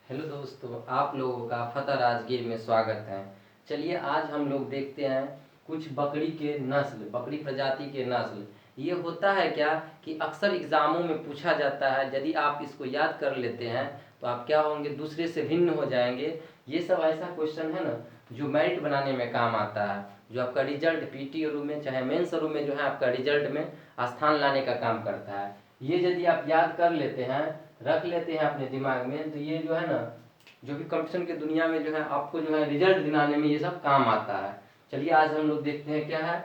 Hello दोस्तों, आप लोगों का फतह राजगीर में स्वागत है। चलिए आज हम लोग देखते हैं कुछ बकरी के नस्ल, बकरी प्रजाति के नस्ल। ये होता है क्या कि अक्सर एग्ज़ामों में पूछा जाता है। यदि आप इसको याद कर लेते हैं तो आप क्या होंगे, दूसरे से भिन्न हो जाएंगे। ये सब ऐसा क्वेश्चन है ना जो मेरिट बनाने में काम आता है, जो आपका रिजल्ट पीटी में चाहे मेंस में जो है आपका रिजल्ट में स्थान लाने का काम करता है। ये यदि आप याद कर लेते हैं, रख लेते हैं अपने दिमाग में, तो ये जो है ना जो भी कंपटीशन की दुनिया में जो है आपको जो है रिजल्ट दिलाने में ये सब काम आता है। चलिए आज हम लोग देखते हैं क्या है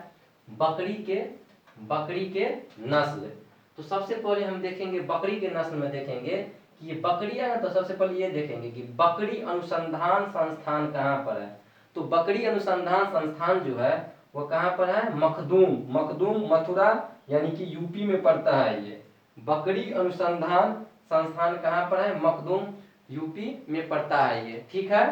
बकरी के बकरी के नस्ल। तो सबसे पहले हम देखेंगे बकरी के नस्ल में देखेंगे कि ये बकरियां हैं। तो सबसे पहले ये देखेंगे कि बकरी अनुसंधान संस्थान कहाँ पर है। तो बकरी अनुसंधान संस्थान जो है वो कहाँ पर है, मखदूम मखदूम मथुरा यानी कि यूपी में पड़ता है। ये बकरी अनुसंधान संस्थान कहाँ पर है, मखदूम यूपी में पड़ता है ये, ठीक है।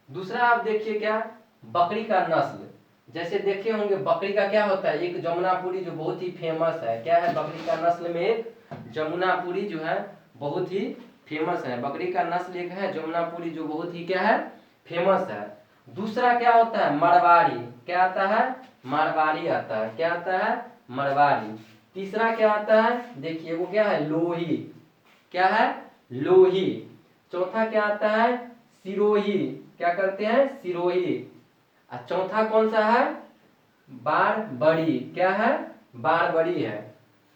दूसरा आप देखिए क्या, बकरी का नस्ल। जैसे देखे होंगे बकरी का क्या होता है, एक जमुनापुरी जो बहुत ही फेमस है। क्या है बकरी का नस्ल में, एक जमुनापुरी जो है बहुत ही फेमस है। बकरी का नस्ल एक है जमुनापुरी जो बहुत ही क्या है, फेमस है। दूसरा क्या होता है, मरवाड़ी। क्या आता है, मारवाड़ी आता है। क्या आता है, मरवाड़ी। तीसरा क्या आता है, देखिए वो क्या है, लोही। क्या है, लोही। चौथा क्या आता है, सिरोही। क्या करते हैं, सिरोही। और चौथा कौन सा है, बारबड़ी। क्या है, बारबड़ी है।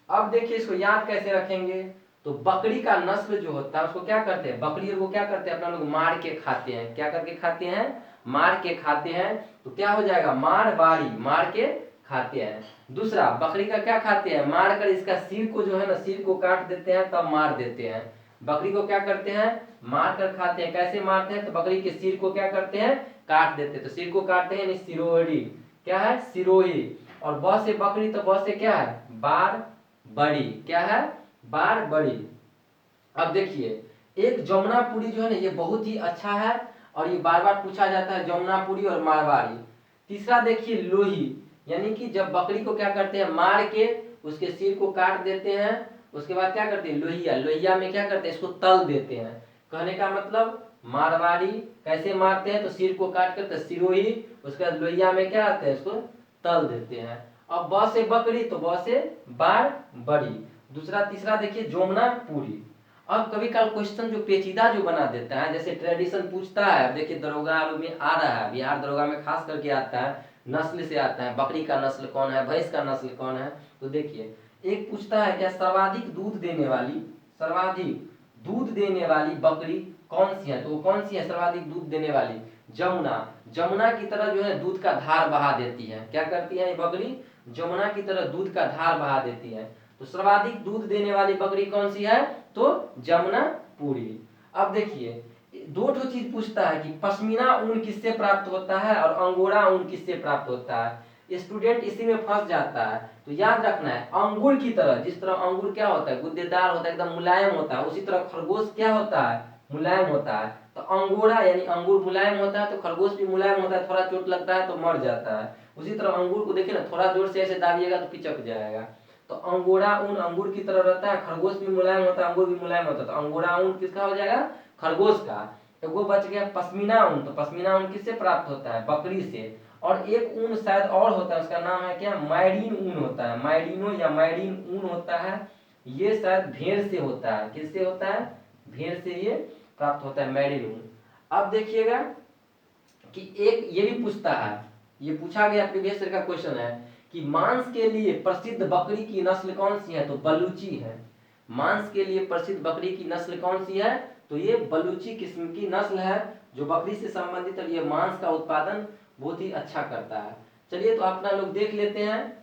अब देखिए इसको याद कैसे रखेंगे। तो बकरी का नस्ल जो होता है उसको क्या करते हैं, बकरी को क्या करते हैं अपना लोग मार के खाते हैं। क्या करके खाते हैं, मार के खाते हैं। तो क्या हो जाएगा, मारवाड़ी, मार के खाते हैं। दूसरा बकरी का क्या खाते हैं, मार कर इसका सिर को जो है ना, सिर को काट देते हैं तब मार देते हैं। बकरी को क्या करते हैं, मार कर खाते हैं। कैसे मारते हैं, तो बकरी के सिर को क्या करते हैं, काट देते हैं। तो सिर को काटते हैं, सिरोही। क्या है, सिरोही। और ब से बकरी, तो ब से क्या है, बार बड़ी। क्या है, बार बड़ी। अब देखिए एक जमुनापुरी जो है ना ये बहुत ही अच्छा है और ये बार बार पूछा जाता है, जमुनापुरी और मारवाड़ी। तीसरा देखिए लोही, यानी कि जब बकरी को क्या करते हैं, मार के उसके सिर को काट देते हैं। उसके बाद क्या करते हैं, लोहिया, लोहिया में क्या करते हैं, इसको तल देते हैं। कहने का मतलब मारवाड़ी कैसे मारते हैं, तो सिर को काट कर, तो सिरोही। उसके बाद लोहिया में क्या आते हैं, इसको तल देते हैं। अब ब से बकरी, तो ब से बार बड़ी। दूसरा तीसरा देखिए जमुनापुरी। अब कभी कल क्वेश्चन जो पेचीदा जो बना देता है, जैसे ट्रेडिशन पूछता है, देखिए दरोगा में आ रहा है, बिहार दरोगा में खास करके आता है, नस्ल से आता है, बकरी का नस्ल कौन है, भैंस का नस्ल कौन है। तो देखिए एक पूछता है क्या, सर्वाधिक दूध देने वाली, सर्वाधिक दूध देने वाली बकरी कौन सी है। तो वो कौन सी है सर्वाधिक दूध देने वाली, जमुना। जमुना की तरह जो है दूध का धार बहा देती है। क्या करती है ये बकरी, जमुना की तरह दूध का धार बहा देती है। तो सर्वाधिक दूध देने वाली बकरी कौन सी है, तो जमुनापुरी। अब देखिए दो चीज पूछता है कि पश्मीना ऊन किससे प्राप्त होता है और अंगोरा ऊन किससे प्राप्त होता है। स्टूडेंट इसी में फंस जाता है। तो याद रखना है, अंगूर की तरह, जिस तरह अंगूर क्या होता है, गुद्देदार होता है, एकदम मुलायम होता है, उसी तरह खरगोश क्या होता है, मुलायम होता है। तो अंगोरा यानी अंगूर मुलायम होता है, तो खरगोश भी मुलायम होता है। थोड़ा चोट लगता है तो मर जाता है। उसी तरह अंगूर को देखिए ना, थोड़ा जोर से ऐसे दाबिएगा तो पिचक जाएगा। तो अंगोरा ऊन अंगूर की तरह रहता है, खरगोश भी मुलायम होता है, अंगूर भी मुलायम होता है। तो अंगोरा ऊन किसका हो जाएगा, खरगोश का। तो वो बच गया पश्मीना ऊन। तो पश्मीना ऊन किससे प्राप्त होता है, बकरी से। और एक ऊन शायद और होता है, उसका नाम है क्या, मैरीन ऊन होता है, मैरिनो या मैरीन ऊन होता है। ये शायद भेड़ से होता है। किससे होता है, भेड़ से ये प्राप्त होता है, मैरीन ऊन। अब देखिएगा कि एक ये भी पूछता है, ये पूछा गया प्रीवियस ईयर का क्वेश्चन है कि मांस के लिए प्रसिद्ध बकरी की नस्ल कौन सी है, तो बलूची है। मांस के लिए प्रसिद्ध बकरी की नस्ल कौन सी है, तो ये बलूची किस्म की नस्ल है, जो बकरी से संबंधित और ये मांस का उत्पादन बहुत ही अच्छा करता है। चलिए तो अपना लोग देख लेते हैं,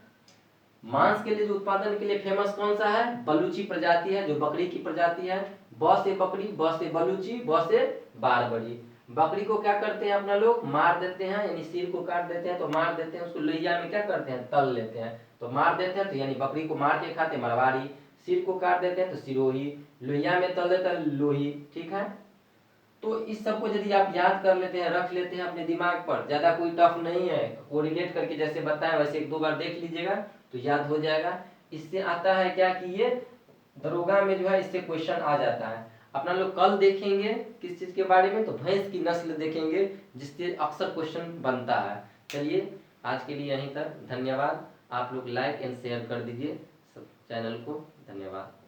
मांस के लिए जो उत्पादन के लिए फेमस कौन सा है, बलूची प्रजाति है, जो बकरी की प्रजाति है। ब से बकरी, ब से बलूची, ब से बारबड़ी। बकरी को क्या करते हैं अपना लोग, मार देते हैं, यानी सिर को काट देते हैं। तो मार देते हैं, उसको लोहिया में क्या करते हैं, तल लेते हैं। तो मार देते हैं, तो यानी बकरी को मार के खाते मरवाड़ी। सिर को काट देते हैं तो सिरोही, लोहिया में तल देते हैं लोही, ठीक है। तो इस सबको यदि आप याद कर लेते हैं, रख लेते हैं अपने दिमाग पर, ज्यादा कोई टफ नहीं है। कोरिलेट करके जैसे बताएं वैसे एक दो बार देख लीजिएगा तो याद हो जाएगा। इससे आता है क्या कि ये दरोगा में जो है इससे क्वेश्चन आ जाता है। अपना लोग कल देखेंगे किस चीज़ के बारे में, तो भैंस की नस्ल देखेंगे जिससे अक्सर क्वेश्चन बनता है। चलिए आज के लिए यहीं तक, धन्यवाद। आप लोग लाइक एंड शेयर कर दीजिए सब चैनल को, धन्यवाद।